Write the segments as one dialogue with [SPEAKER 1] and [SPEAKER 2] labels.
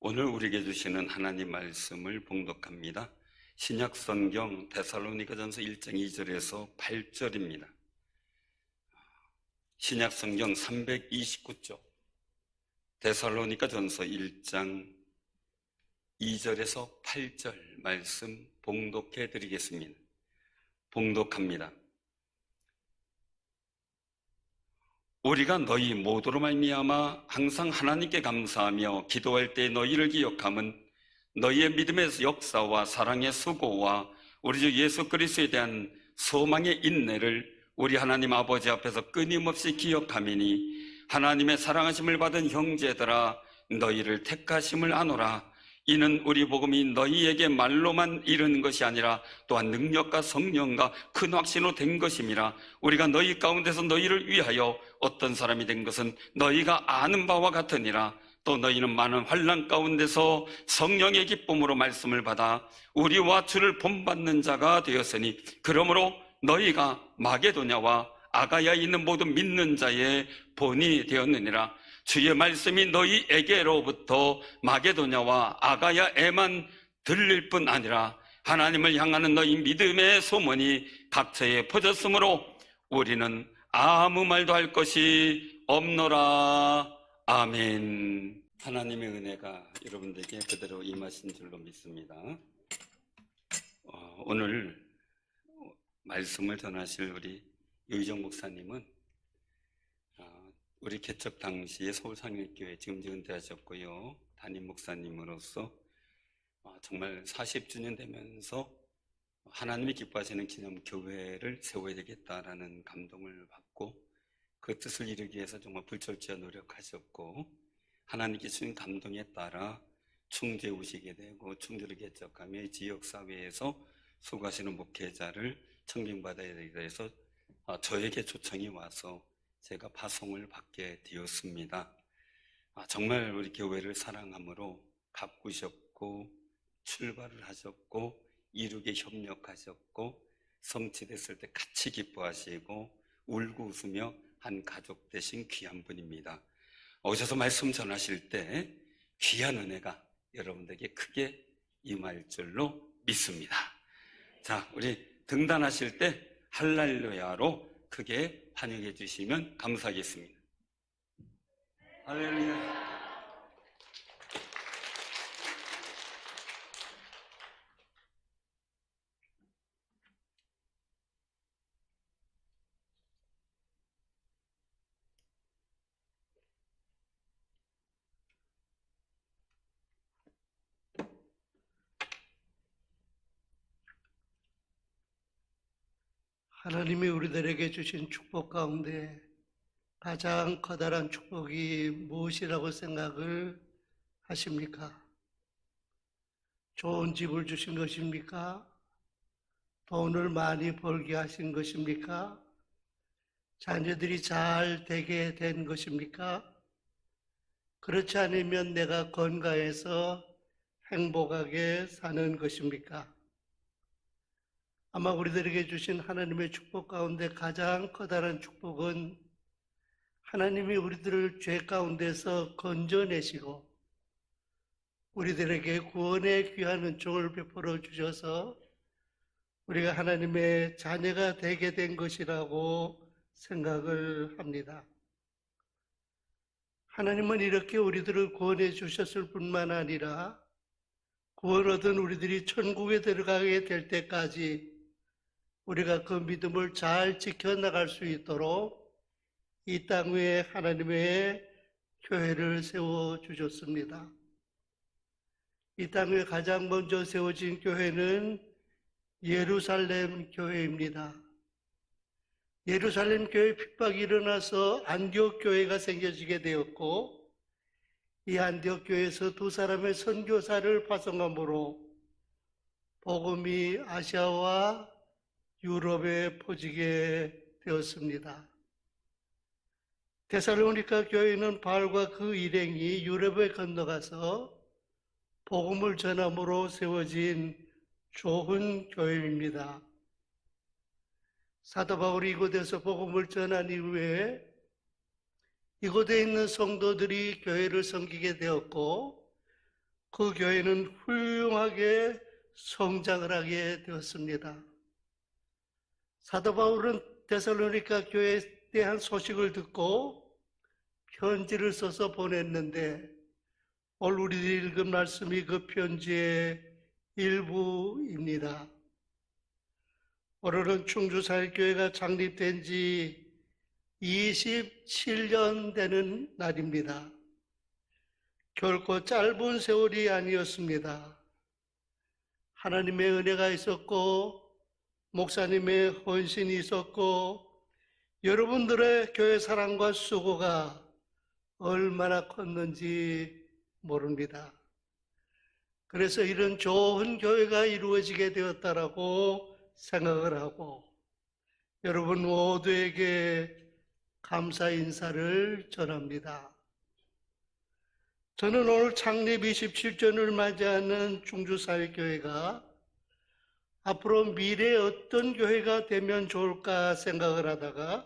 [SPEAKER 1] 오늘 우리에게 주시는 하나님 말씀을 봉독합니다. 신약성경 데살로니가전서 1장 2절에서 8절입니다. 신약성경 329쪽 데살로니가전서 1장 2절에서 8절 말씀 봉독해 드리겠습니다. 봉독합니다. 우리가 너희 모두로 말미암아 항상 하나님께 감사하며 기도할 때 너희를 기억함은 너희의 믿음의 역사와 사랑의 수고와 우리 주 예수 그리스도에 대한 소망의 인내를 우리 하나님 아버지 앞에서 끊임없이 기억함이니 하나님의 사랑하심을 받은 형제들아 너희를 택하심을 아노라. 이는 우리 복음이 너희에게 말로만 이르는 것이 아니라 또한 능력과 성령과 큰 확신으로 된 것임이라. 우리가 너희 가운데서 너희를 위하여 어떤 사람이 된 것은 너희가 아는 바와 같으니라. 또 너희는 많은 환난 가운데서 성령의 기쁨으로 말씀을 받아 우리와 주를 본받는 자가 되었으니 그러므로 너희가 마게도냐와 아가야에 있는 모든 믿는 자의 본이 되었느니라. 주의 말씀이 너희에게로부터 마게도냐와 아가야에만 들릴 뿐 아니라 하나님을 향하는 너희 믿음의 소문이 각처에 퍼졌으므로 우리는 아무 말도 할 것이 없노라. 아멘. 하나님의 은혜가 여러분들에게 그대로 임하신 줄로 믿습니다. 오늘 말씀을 전하실 우리 유희정 목사님은 우리 개척 당시에 서울상일교회 지금 은퇴하셨고요. 담임 목사님으로서 정말 40주년 되면서 하나님이 기뻐하시는 기념교회를 세워야 되겠다라는 감동을 받고 그 뜻을 이루기 위해서 정말 불철주야 노력하셨고 하나님께 주신 감동에 따라 충주에 오시게 되고 충주를 개척하며 지역사회에서 수고하시는 목회자를 청빙받아야 되기 위해서 저에게 초청이 와서 제가 파송을 받게 되었습니다. 정말 우리 교회를 사랑함으로 가꾸셨고 출발을 하셨고 이루게 협력하셨고 성취됐을 때 같이 기뻐하시고 울고 웃으며 한 가족 되신 귀한 분입니다. 오셔서 말씀 전하실 때 귀한 은혜가 여러분들에게 크게 임할 줄로 믿습니다. 자, 우리 등단하실 때 할렐루야로 크게 환영해 주시면 감사하겠습니다. 할렐루야.
[SPEAKER 2] 하나님이 우리들에게 주신 축복 가운데 가장 커다란 축복이 무엇이라고 생각을 하십니까? 좋은 집을 주신 것입니까? 돈을 많이 벌게 하신 것입니까? 자녀들이 잘 되게 된 것입니까? 그렇지 않으면 내가 건강해서 행복하게 사는 것입니까? 아마 우리들에게 주신 하나님의 축복 가운데 가장 커다란 축복은 하나님이 우리들을 죄 가운데서 건져내시고 우리들에게 구원의 귀한 은총을 베풀어 주셔서 우리가 하나님의 자녀가 되게 된 것이라고 생각을 합니다. 하나님은 이렇게 우리들을 구원해 주셨을 뿐만 아니라 구원 얻은 우리들이 천국에 들어가게 될 때까지 우리가 그 믿음을 잘 지켜나갈 수 있도록 이 땅 위에 하나님의 교회를 세워주셨습니다. 이 땅 위에 가장 먼저 세워진 교회는 예루살렘 교회입니다. 예루살렘 교회 핍박이 일어나서 안디옥 교회가 생겨지게 되었고 이 안디옥 교회에서 두 사람의 선교사를 파송함으로 복음이 아시아와 유럽에 퍼지게 되었습니다. 데살로니가 교회는 바울과 그 일행이 유럽에 건너가서 복음을 전함으로 세워진 좋은 교회입니다. 사도 바울이 이곳에서 복음을 전한 이후에 이곳에 있는 성도들이 교회를 섬기게 되었고 그 교회는 훌륭하게 성장을 하게 되었습니다. 사도 바울은 데살로니가 교회에 대한 소식을 듣고 편지를 써서 보냈는데 오늘 우리들이 읽은 말씀이 그 편지의 일부입니다. 오늘은 충주사역교회가 창립된 지 27년 되는 날입니다. 결코 짧은 세월이 아니었습니다. 하나님의 은혜가 있었고 목사님의 헌신이 있었고 여러분들의 교회 사랑과 수고가 얼마나 컸는지 모릅니다. 그래서 이런 좋은 교회가 이루어지게 되었다라고 생각을 하고 여러분 모두에게 감사 인사를 전합니다. 저는 오늘 창립 27주년을 맞이하는 충주사역교회가 앞으로 미래에 어떤 교회가 되면 좋을까 생각을 하다가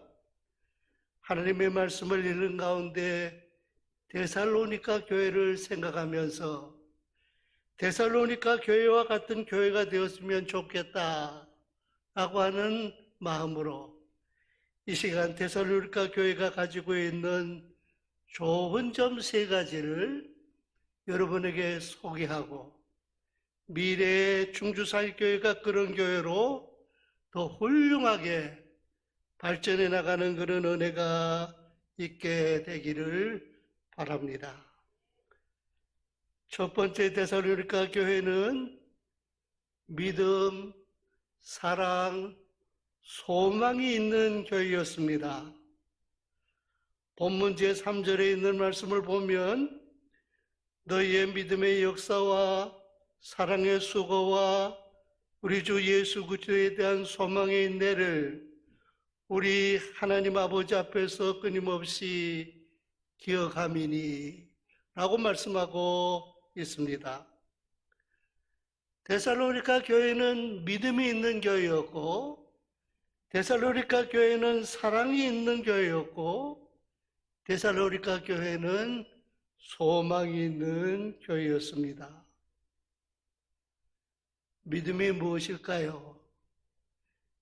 [SPEAKER 2] 하나님의 말씀을 읽는 가운데 데살로니가 교회를 생각하면서 데살로니가 교회와 같은 교회가 되었으면 좋겠다라고 하는 마음으로 이 시간 데살로니가 교회가 가지고 있는 좋은 점 3가지를 여러분에게 소개하고 미래의 충주사역교회가 그런 교회로 더 훌륭하게 발전해 나가는 그런 은혜가 있게 되기를 바랍니다. 첫 번째 데살로니가 교회는 믿음, 사랑, 소망이 있는 교회였습니다. 본문 제3절에 있는 말씀을 보면 너희의 믿음의 역사와 사랑의 수고와 우리 주 예수 그리스도에 대한 소망의 인내를 우리 하나님 아버지 앞에서 끊임없이 기억함이니 라고 말씀하고 있습니다. 데살로니가 교회는 믿음이 있는 교회였고 데살로니가 교회는 사랑이 있는 교회였고 데살로니가 교회는 소망이 있는 교회였습니다. 믿음이 무엇일까요?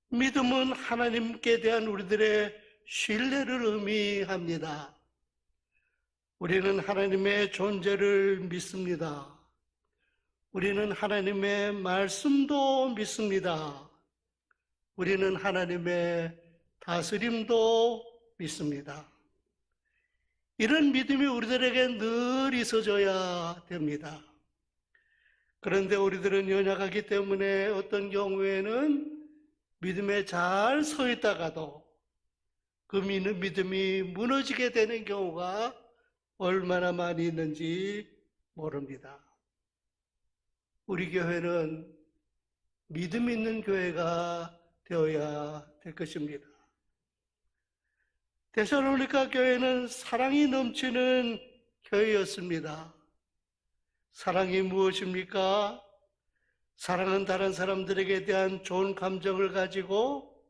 [SPEAKER 2] 믿음은 하나님께 대한 우리들의 신뢰를 의미합니다. 우리는 하나님의 존재를 믿습니다. 우리는 하나님의 말씀도 믿습니다. 우리는 하나님의 다스림도 믿습니다. 이런 믿음이 우리들에게 늘 있어져야 됩니다. 그런데 우리들은 연약하기 때문에 어떤 경우에는 믿음에 잘 서 있다가도 그 믿음이 무너지게 되는 경우가 얼마나 많이 있는지 모릅니다. 우리 교회는 믿음 있는 교회가 되어야 될 것입니다. 데살로니가 교회는 사랑이 넘치는 교회였습니다. 사랑이 무엇입니까? 사랑은 다른 사람들에게 대한 좋은 감정을 가지고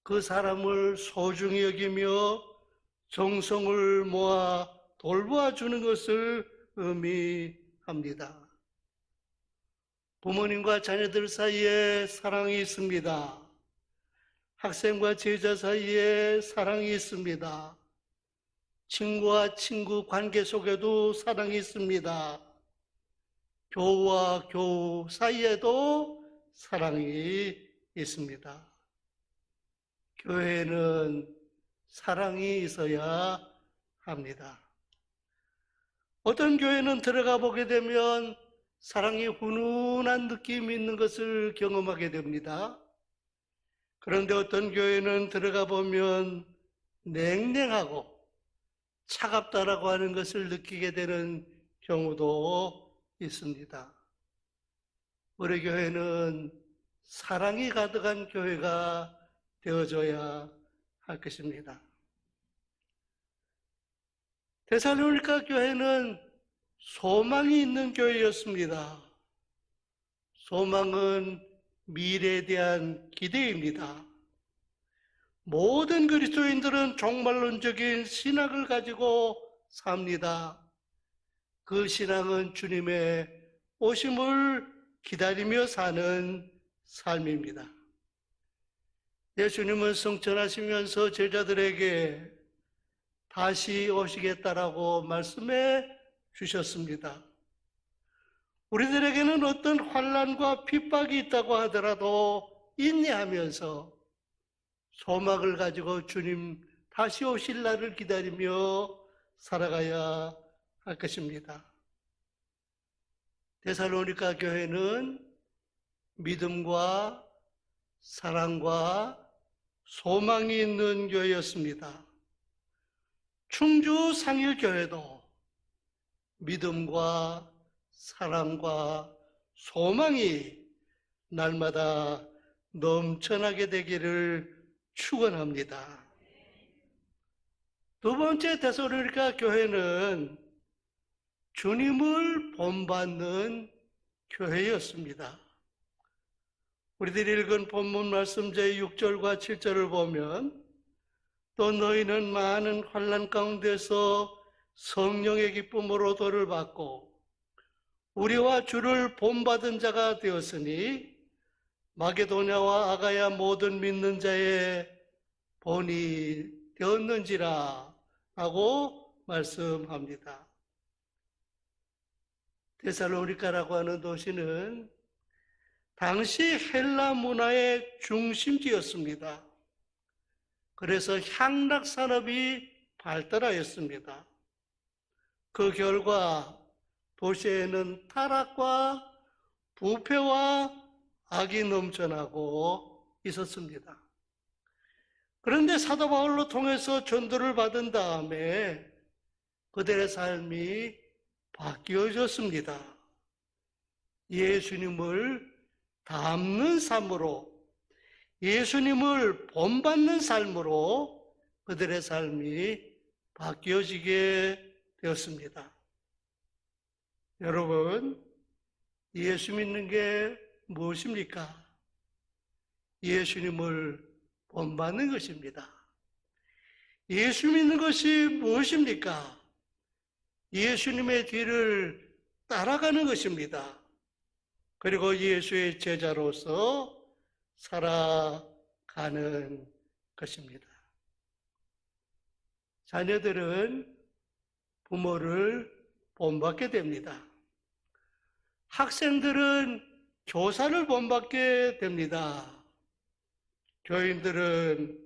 [SPEAKER 2] 그 사람을 소중히 여기며 정성을 모아 돌보아주는 것을 의미합니다. 부모님과 자녀들 사이에 사랑이 있습니다. 학생과 제자 사이에 사랑이 있습니다. 친구와 친구 관계 속에도 사랑이 있습니다. 교우와 교우 사이에도 사랑이 있습니다. 교회는 사랑이 있어야 합니다. 어떤 교회는 들어가 보게 되면 사랑이 훈훈한 느낌이 있는 것을 경험하게 됩니다. 그런데 어떤 교회는 들어가 보면 냉랭하고 차갑다라고 하는 것을 느끼게 되는 경우도 있습니다. 우리 교회는 사랑이 가득한 교회가 되어줘야 할 것입니다. 데살로니가 교회는 소망이 있는 교회였습니다. 소망은 미래에 대한 기대입니다. 모든 그리스도인들은 종말론적인 신학을 가지고 삽니다. 그 신앙은 주님의 오심을 기다리며 사는 삶입니다. 예수님은 승천하시면서 제자들에게 다시 오시겠다라고 말씀해 주셨습니다. 우리들에게는 어떤 환난과 핍박이 있다고 하더라도 인내하면서 소망을 가지고 주님 다시 오실 날을 기다리며 살아가야 할 것입니다. 데살로니가 교회는 믿음과 사랑과 소망이 있는 교회였습니다. 충주 상일교회도 믿음과 사랑과 소망이 날마다 넘쳐나게 되기를 축원합니다. 두 번째 데살로니가 교회는 주님을 본받는 교회였습니다. 우리들이 읽은 본문 말씀 제6절과 7절을 보면 또 너희는 많은 환난 가운데서 성령의 기쁨으로 도를 받고 우리와 주를 본받은 자가 되었으니 마게도냐와 아가야 모든 믿는 자의 본이 되었는지라 하고 말씀합니다. 데살로니가라고 하는 도시는 당시 헬라 문화의 중심지였습니다. 그래서 향락 산업이 발달하였습니다. 그 결과 도시에는 타락과 부패와 악이 넘쳐나고 있었습니다. 그런데 사도 바울로 통해서 전도를 받은 다음에 그들의 삶이 바뀌어졌습니다. 예수님을 닮는 삶으로, 예수님을 본받는 삶으로 그들의 삶이 바뀌어지게 되었습니다. 여러분, 예수 믿는 게 무엇입니까? 예수님을 본받는 것입니다. 예수 믿는 것이 무엇입니까? 예수님의 뒤를 따라가는 것입니다. 그리고 예수의 제자로서 살아가는 것입니다. 자녀들은 부모를 본받게 됩니다. 학생들은 교사를 본받게 됩니다. 교인들은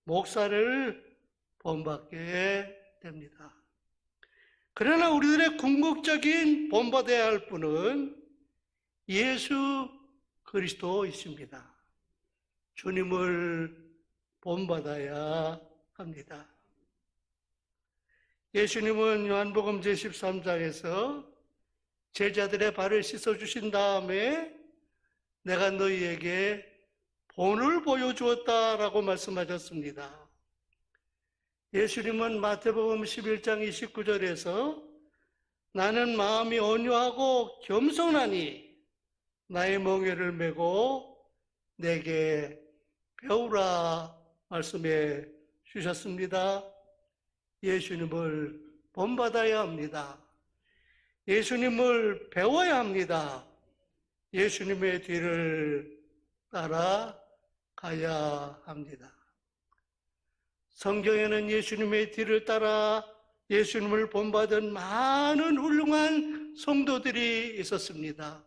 [SPEAKER 2] 목사를 본받게 됩니다. 그러나 우리들의 궁극적인 본받아야 할 분은 예수 그리스도이십니다. 주님을 본받아야 합니다. 예수님은 요한복음 제13장에서 제자들의 발을 씻어주신 다음에 내가 너희에게 본을 보여주었다라고 말씀하셨습니다. 예수님은 마태복음 11장 29절에서 나는 마음이 온유하고 겸손하니 나의 멍에를 메고 내게 배우라 말씀해 주셨습니다. 예수님을 본받아야 합니다. 예수님을 배워야 합니다. 예수님의 뒤를 따라가야 합니다. 성경에는 예수님의 뒤를 따라 예수님을 본받은 많은 훌륭한 성도들이 있었습니다.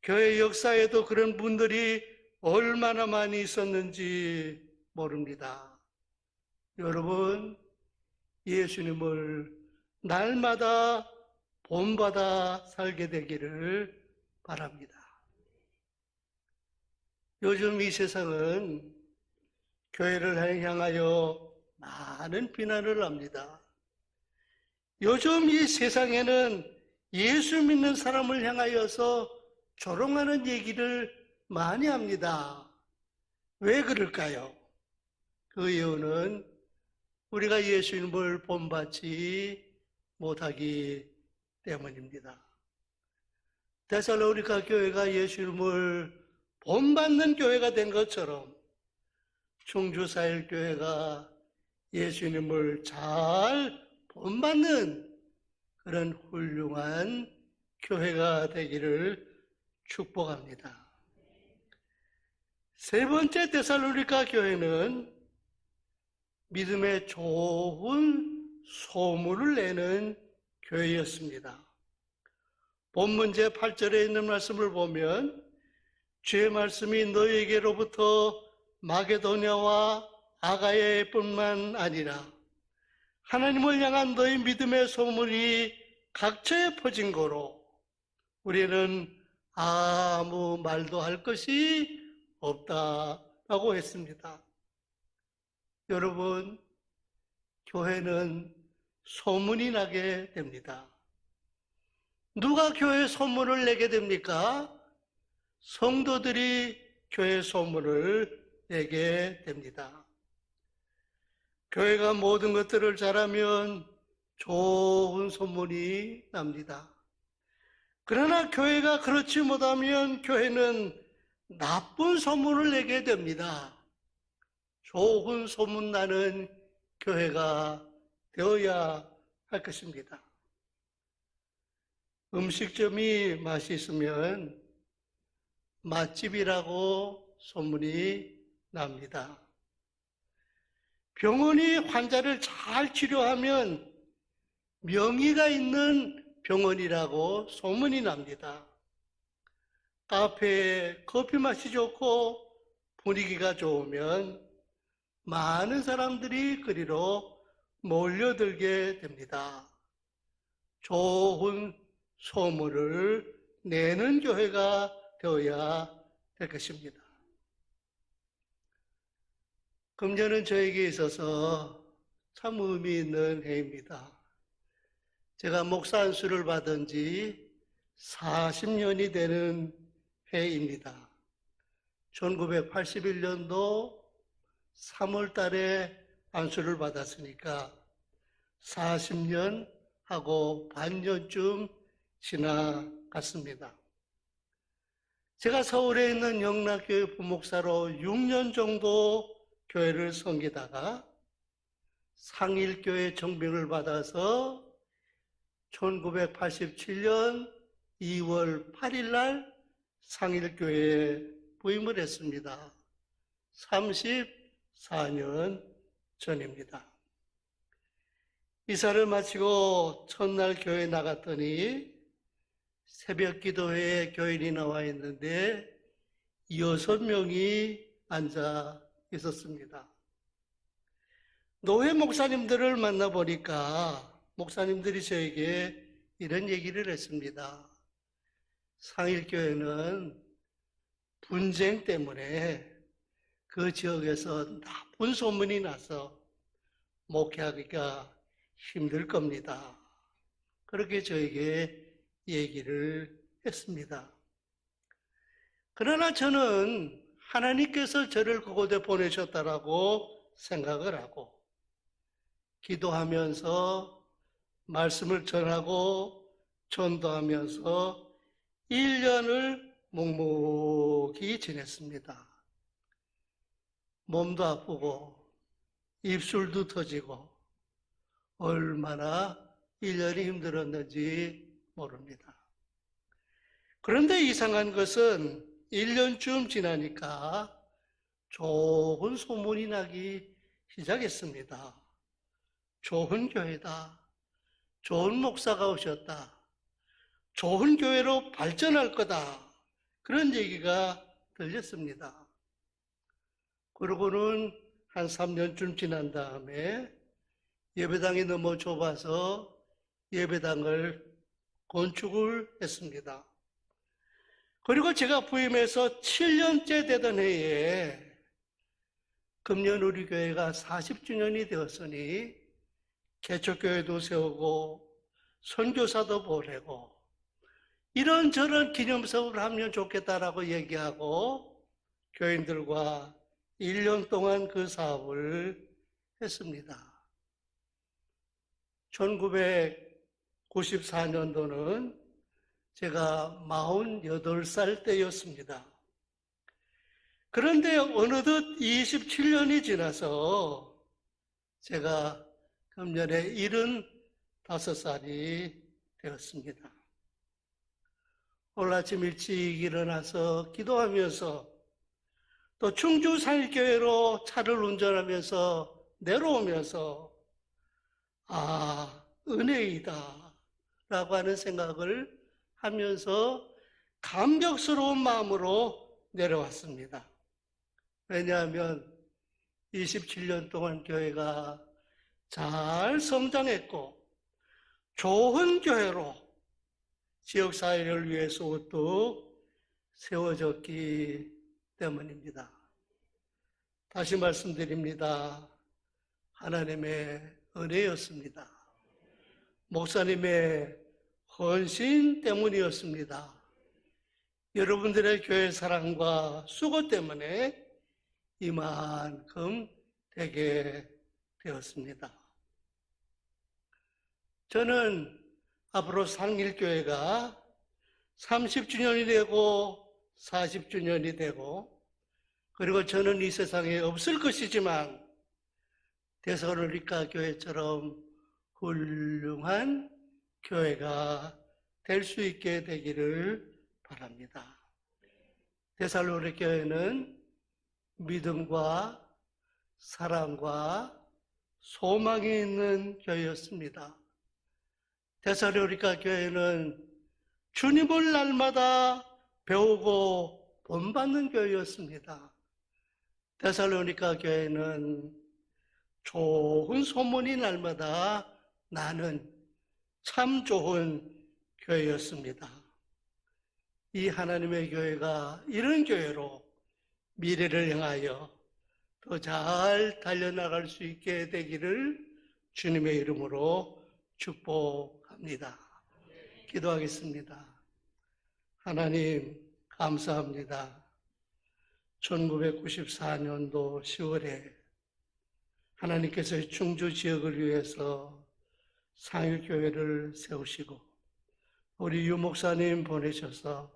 [SPEAKER 2] 교회 역사에도 그런 분들이 얼마나 많이 있었는지 모릅니다. 여러분, 예수님을 날마다 본받아 살게 되기를 바랍니다. 요즘 이 세상은 교회를 향하여 많은 비난을 합니다. 요즘 이 세상에는 예수 믿는 사람을 향하여서 조롱하는 얘기를 많이 합니다. 왜 그럴까요? 그 이유는 우리가 예수님을 본받지 못하기 때문입니다. 데살로니가 교회가 예수님을 본받는 교회가 된 것처럼 충주사일교회가 예수님을 잘 본받는 그런 훌륭한 교회가 되기를 축복합니다. 세 번째 데살로니가 교회는 믿음의 좋은 소문을 내는 교회였습니다. 본문 제8절에 있는 말씀을 보면 주의 말씀이 너희에게로부터 마게도냐와 아가야뿐만 아니라 하나님을 향한 너희 믿음의 소문이 각처에 퍼진 거로 우리는 아무 말도 할 것이 없다라고 했습니다. 여러분, 교회는 소문이 나게 됩니다. 누가 교회 소문을 내게 됩니까? 성도들이 교회 소문을 내게 됩니다. 교회가 모든 것들을 잘하면 좋은 소문이 납니다. 그러나 교회가 그렇지 못하면 교회는 나쁜 소문을 내게 됩니다. 좋은 소문 나는 교회가 되어야 할 것입니다. 음식점이 맛있으면 맛집이라고 소문이 납니다. 병원이 환자를 잘 치료하면 명의가 있는 병원이라고 소문이 납니다. 카페에 커피 맛이 좋고 분위기가 좋으면 많은 사람들이 그리로 몰려들게 됩니다. 좋은 소문을 내는 교회가 되어야 될 것입니다. 금년은 저에게 있어서 참 의미 있는 해입니다. 제가 목사 안수를 받은 지 40년이 되는 해입니다. 1981년도 3월 달에 안수를 받았으니까 40년 하고 반년쯤 지나갔습니다. 제가 서울에 있는 영락교회 부목사로 6년 정도 교회를 섬기다가 상일교회 정병을 받아서 1987년 2월 8일 날 상일교회에 부임을 했습니다. 34년 전입니다. 이사를 마치고 첫날 교회에 나갔더니 새벽 기도회에 교인이 나와 있는데 6명이 앉아 있었습니다. 노회 목사님들을 만나보니까 목사님들이 저에게 이런 얘기를 했습니다. 상일교회는 분쟁 때문에 그 지역에서 나쁜 소문이 나서 목회하기가 힘들 겁니다. 그렇게 저에게 얘기를 했습니다. 그러나 저는 하나님께서 저를 그곳에 보내셨다라고 생각을 하고 기도하면서 말씀을 전하고 전도하면서 1년을 묵묵히 지냈습니다. 몸도 아프고 입술도 터지고 얼마나 1년이 힘들었는지 모릅니다. 그런데 이상한 것은 1년쯤 지나니까 좋은 소문이 나기 시작했습니다. 좋은 교회다. 좋은 목사가 오셨다. 좋은 교회로 발전할 거다. 그런 얘기가 들렸습니다. 그러고는 한 3년쯤 지난 다음에 예배당이 너무 좁아서 예배당을 건축을 했습니다. 그리고 제가 부임해서 7년째 되던 해에 금년 우리 교회가 40주년이 되었으니 개척교회도 세우고 선교사도 보내고 이런저런 기념사업을 하면 좋겠다라고 얘기하고 교인들과 1년 동안 그 사업을 했습니다. 1994년도는 제가 48살 때였습니다. 그런데 어느덧 27년이 지나서 제가 금년에 75살이 되었습니다. 오늘 아침 일찍 일어나서 기도하면서 또 충주 사일교회로 차를 운전하면서 내려오면서 은혜이다 라고 하는 생각을 하면서 감격스러운 마음으로 내려왔습니다. 왜냐하면 27년 동안 교회가 잘 성장했고 좋은 교회로 지역사회를 위해서 우뚝 세워졌기 때문입니다. 다시 말씀드립니다. 하나님의 은혜였습니다. 목사님의 헌신 때문이었습니다. 여러분들의 교회 사랑과 수고 때문에 이만큼 되게 되었습니다. 저는 앞으로 상일교회가 30주년이 되고 40주년이 되고 그리고 저는 이 세상에 없을 것이지만 데살로니가 교회처럼 훌륭한 교회가 될 수 있게 되기를 바랍니다. 데살로니가 교회는 믿음과 사랑과 소망이 있는 교회였습니다. 데살로니가 교회는 주님을 날마다 배우고 본받는 교회였습니다. 데살로니가 교회는 좋은 소문이 날마다 나는 참 좋은 교회였습니다. 이 하나님의 교회가 이런 교회로 미래를 향하여 더 잘 달려나갈 수 있게 되기를 주님의 이름으로 축복합니다. 기도하겠습니다. 하나님 감사합니다. 1994년도 10월에 하나님께서 충주 지역을 위해서 상일교회를 세우시고 우리 유 목사님 보내셔서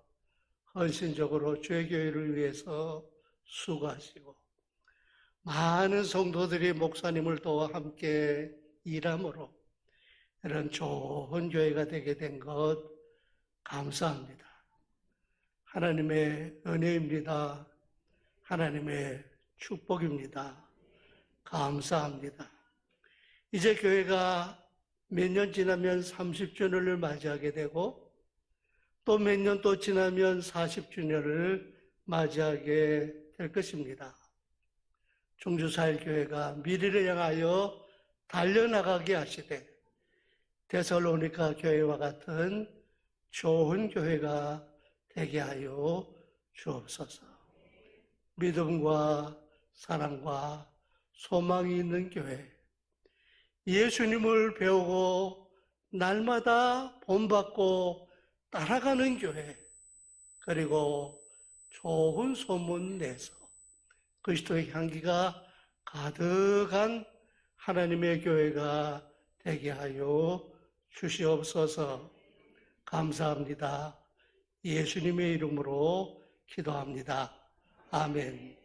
[SPEAKER 2] 헌신적으로 주의 교회를 위해서 수고하시고 많은 성도들이 목사님을 도와 함께 일함으로 이런 좋은 교회가 되게 된 것 감사합니다. 하나님의 은혜입니다. 하나님의 축복입니다. 감사합니다. 이제 교회가 몇 년 지나면 30주년을 맞이하게 되고 또 몇 년 또 지나면 40주년을 맞이하게 될 것입니다. 충주사일교회가 미래를 향하여 달려나가게 하시되 데살로니가 교회와 같은 좋은 교회가 되게 하여 주옵소서. 믿음과 사랑과 소망이 있는 교회, 예수님을 배우고 날마다 본받고 따라가는 교회, 그리고 좋은 소문 내서 그리스도의 향기가 가득한 하나님의 교회가 되게 하여 주시옵소서. 감사합니다. 예수님의 이름으로 기도합니다. 아멘.